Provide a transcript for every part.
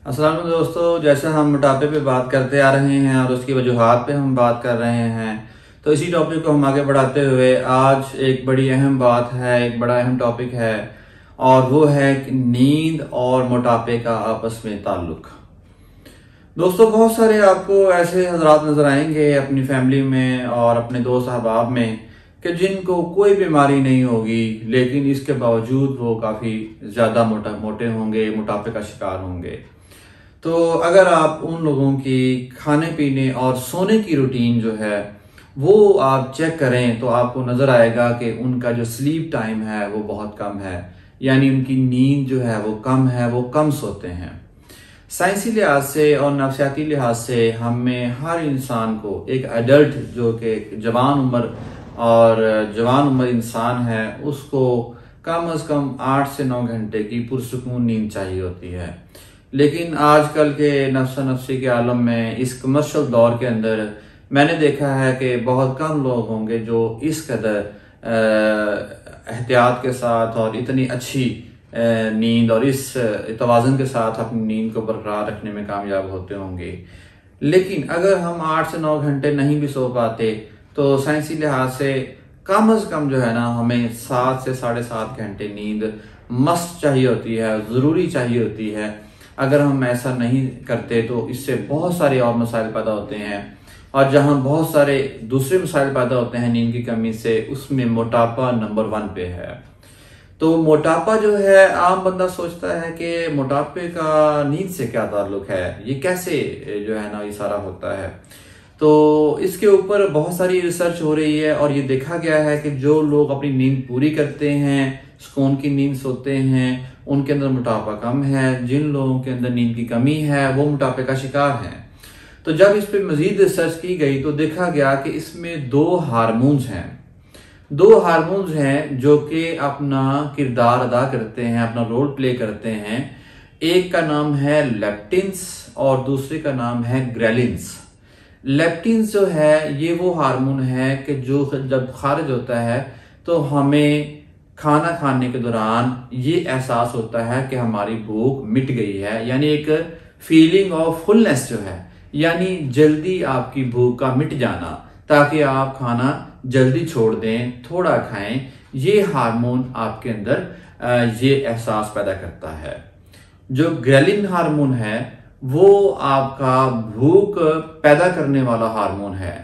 अस्सलाम वालेकुम दोस्तों, जैसे हम मोटापे पे बात करते आ रहे हैं और उसकी वजूहात पे हम बात कर रहे हैं, तो इसी टॉपिक को हम आगे बढ़ाते हुए आज एक बड़ी अहम बात है, एक बड़ा अहम टॉपिक है और वो है कि नींद और मोटापे का आपस में ताल्लुक। दोस्तों, बहुत सारे आपको ऐसे हजरात नजर आएंगे अपनी फैमिली में और अपने दोस्त अहबाब में कि जिनको कोई बीमारी नहीं होगी, लेकिन इसके बावजूद वो काफ़ी ज़्यादा मोटे होंगे, मोटापे का शिकार होंगे। तो अगर आप उन लोगों की खाने पीने और सोने की रूटीन जो है वो आप चेक करें तो आपको नज़र आएगा कि उनका जो स्लीप टाइम है वो बहुत कम है, यानी उनकी नींद जो है वो कम है, वो कम सोते हैं। साइंसी लिहाज से और नफ्सियाती लिहाज से हमें हर इंसान को, एक एडल्ट जो कि जवान उम्र इंसान है, उसको कम से कम 8 से 9 घंटे की पुरसुकून नींद चाहिए होती है। लेकिन आजकल के नफ्सी के आलम में, इस कमर्शियल दौर के अंदर मैंने देखा है कि बहुत कम लोग होंगे जो इस कदर एहतियात के साथ और इतनी अच्छी नींद और इस तवाज़ुन के साथ अपनी नींद को बरकरार रखने में कामयाब होते होंगे। लेकिन अगर हम 8 से 9 घंटे नहीं भी सो पाते तो साइंसी लिहाज से कम जो है ना, हमें 7 से 7.5 घंटे नींद मस्ट चाहिए होती है, ज़रूरी चाहिए होती है। अगर हम ऐसा नहीं करते तो इससे बहुत सारे और मसाइल पैदा होते हैं, और जहां बहुत सारे दूसरे मसाइल पैदा होते हैं नींद की कमी से, उसमें मोटापा नंबर 1 पे है। तो मोटापा जो है, आम बंदा सोचता है कि मोटापे का नींद से क्या ताल्लुक है, ये कैसे जो है ना ये सारा होता है। तो इसके ऊपर बहुत सारी रिसर्च हो रही है और ये देखा गया है कि जो लोग अपनी नींद पूरी करते हैं, सुकून की नींद सोते हैं, उनके अंदर मोटापा कम है। जिन लोगों के अंदर नींद की कमी है वो मोटापे का शिकार हैं। तो जब इस पे मजीद रिसर्च की गई तो देखा गया कि इसमें 2 हार्मोन्स हैं जो कि अपना किरदार अदा करते हैं, अपना रोल प्ले करते हैं। एक का नाम है लेप्टिन्स और दूसरे का नाम है ग्रेलिन्स। लेप्टिन्स जो है ये वो हार्मोन है कि जो जब खारिज होता है तो हमें खाना खाने के दौरान ये एहसास होता है कि हमारी भूख मिट गई है, यानी एक फीलिंग ऑफ फुलनेस जो है, यानी जल्दी आपकी भूख का मिट जाना, ताकि आप खाना जल्दी छोड़ दें, थोड़ा खाएं। ये हार्मोन आपके अंदर ये एहसास पैदा करता है। जो ग्रेलिन हार्मोन है वो आपका भूख पैदा करने वाला हार्मोन है,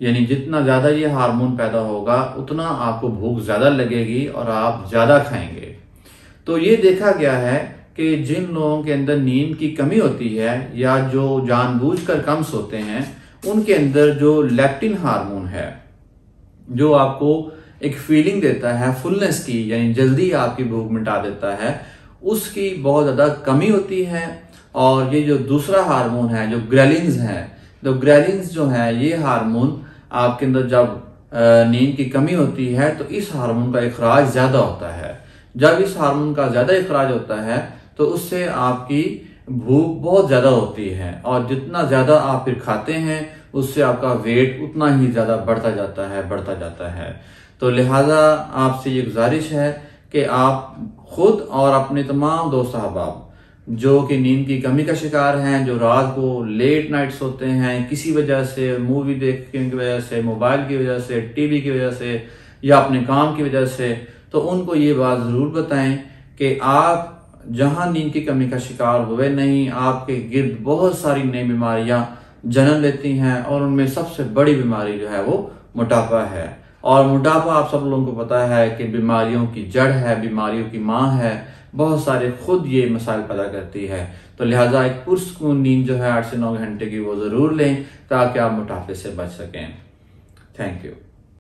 यानी जितना ज्यादा ये हार्मोन पैदा होगा उतना आपको भूख ज्यादा लगेगी और आप ज्यादा खाएंगे। तो ये देखा गया है कि जिन लोगों के अंदर नींद की कमी होती है या जो जानबूझकर कम सोते हैं, उनके अंदर जो लेप्टिन हार्मोन है जो आपको एक फीलिंग देता है फुलनेस की, यानी जल्दी आपकी भूख मिटा देता है, उसकी बहुत ज्यादा कमी होती है। और ये जो दूसरा हार्मोन है जो ग्रेलिन्स है, तो ग्रेलिन्स जो है ये हार्मोन आपके अंदर जब नींद की कमी होती है तो इस हार्मोन का इखराज ज्यादा होता है। जब इस हार्मोन का ज्यादा इखराज होता है तो उससे आपकी भूख बहुत ज्यादा होती है, और जितना ज्यादा आप फिर खाते हैं उससे आपका वेट उतना ही ज्यादा बढ़ता जाता है। तो लिहाजा आपसे ये गुजारिश है कि आप खुद और अपने तमाम दोस्त अहबाब जो कि नींद की कमी का शिकार हैं, जो रात को लेट नाइट सोते हैं किसी वजह से, मूवी देखने की वजह से, मोबाइल की वजह से, टीवी की वजह से या अपने काम की वजह से, तो उनको ये बात जरूर बताएं कि आप जहां नींद की कमी का शिकार हुए नहीं, आपके गिर्द बहुत सारी नई बीमारियां जन्म लेती हैं और उनमें सबसे बड़ी बीमारी जो है वो मोटापा है। और मोटापा आप सब लोगों को पता है कि बीमारियों की जड़ है, बीमारियों की माँ है। बहुत सारे खुद ये मसाइल पैदा करती है। तो लिहाजा एक पुरसुकून नींद जो है 8 से 9 घंटे की वो जरूर लें ताकि आप मोटापे से बच सकें। Thank you.